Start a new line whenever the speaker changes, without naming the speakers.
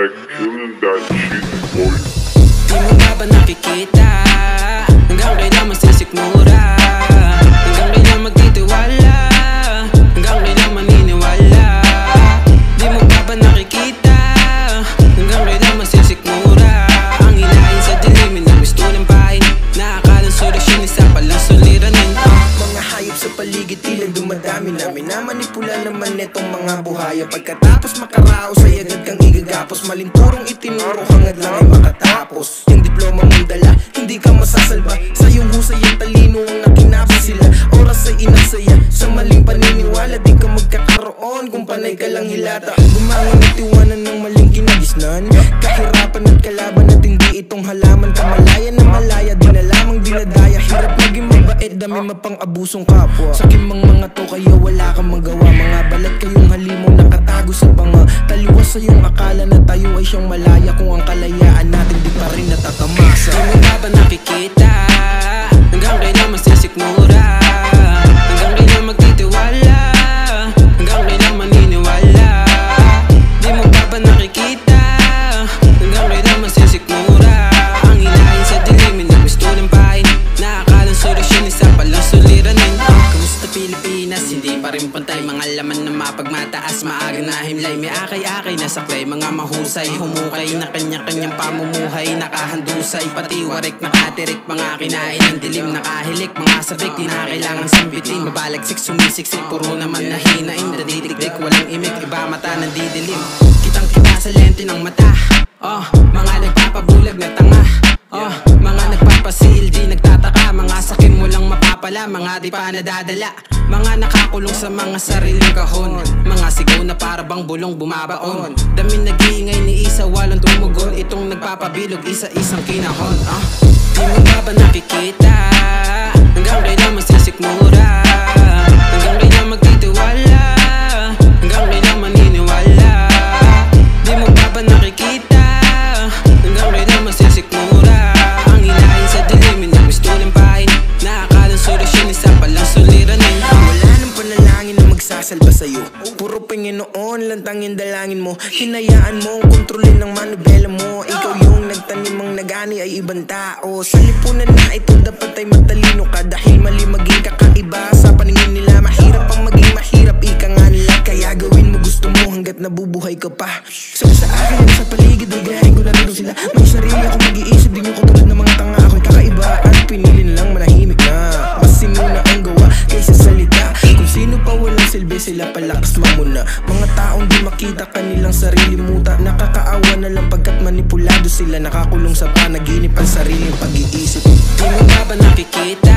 kill that shit, boy.
Di mo ba nakikita? Hanggang kailan masisikmura? Hanggang kailan magtitiwala? Hanggang kailan maniniwala? Di mo ba nakikita? Hanggang kailan masisikmura? Ang hilahin sa dilimin ng gusto ng bahay, nakakalang solusyon, isa palang suliranin.
Mga hayop sa paligid tila dumadami na minamanipula naman netong mga buhaya. Pagkatapos makaraos ay agad kang igagapos. Malinturong itinuro hangad lang ay makatapos. Yung diploma mong dala, hindi ka masasalba. Sa iyong husay ang talino ang nakinapos sila. Oras ay inasaya sa maling paniniwala. Di ka magkakaroon kung panay ka lang hilata. Bumangon at iwanan ng maling kinagisnan. Kahirapan at kalaban at hindi itong halaman. Kamalaya na malaya, di na lamang dinadaya. Hirap maging mabait, dami mapang-abusong kapwa. Sa kimang mga to kaya wala kang magawa. Mga balat kayong halimaw nakatago sa banga. Taliwas sa iyong akala na tayo ay siyang malaya. Kung ang kalayaan natin di pa rin natatamasa.
Di mo ba nakikita? Hanggang kailan masisikmura? Hanggang kailan magtitiwala? Hanggang kailan maniniwala? Di mo ba nakikita? Hanggang kailan masisikmura? Ang hilahin sa dilimin ng gusto ng bahay, nakakalang solusyon, isa palang suliranin. Kamusta Pilipinas? Hindi pa rin pantay. Mga laman na mapagmataas, maaga na himlay. May akay-akay na saklay, mga mahusay. Humukay na kanya-kanyang pamumuhay, nakahandusay, pati warik, nakatirik. Mga kinain ng dilim, nakahilik. Mga sabik, di na kailangan sambitin. Mabalagsik, sumisiksik, puro naman nahinain. Nadidikdik, walang imik, iba mata nandidilim. Kitang-kita sa lente ng mata. Mga nagpapabulag na tanga. Mga nagpapasil, di nagtataka. Mga sakin mo lang mapapala, mga di pa nadadala. Mga nakakulong sa mga sariling kahon. Mga sigaw na para bang bulong bumabaon. Daming nag-iingay ni isa, walang tumugon. Itong nagpapabilog, isa-isang kinahon. Di mo ba nakikita? Hanggang kailan masisikmura? Hanggang kailan magtitiwala? Hanggang kailan maniniwala? Di mo ba nakikita? Hanggang kailan masisikmura? Ang hilahin sa dilimin ng gusto ng bahay, nakakalang solusyon, isa palang suliranin.
Wala nang panalangin na magsasalba sa'yo. Puro Panginoon lang tanging dalangin mo. Hinayaan mo ang kontrolin ng manubela mo. Ikaw yung nagtanim ang nagani ay ibang tao. Sa lipunan na ito dapat ay matalino ka. Dahil mali maging kakaiba sa paningin nila. Mahirap ang maging mahirap, ika nga nila. Kaya gawin mo gusto mo hanggat nabubuhay ka pa. Sabi sa akin sa paligid ay gayahin ko na rin sila. May sarili akong mag-iisip, di nyo katulad ng mga tanga. Ako'y kakaiba at pinili lang manahimik na. Mas sinuna ang gawa kaysa salita. Kung sino pa walang silbi, sila palakas mamuna. Mga taong di makita kanilang sarili muta. Nakakaawa na lang pagkat manipulado sila. Nakakulong sa panaginip ang sariling pag-iisip.
Di mo ba nakikita?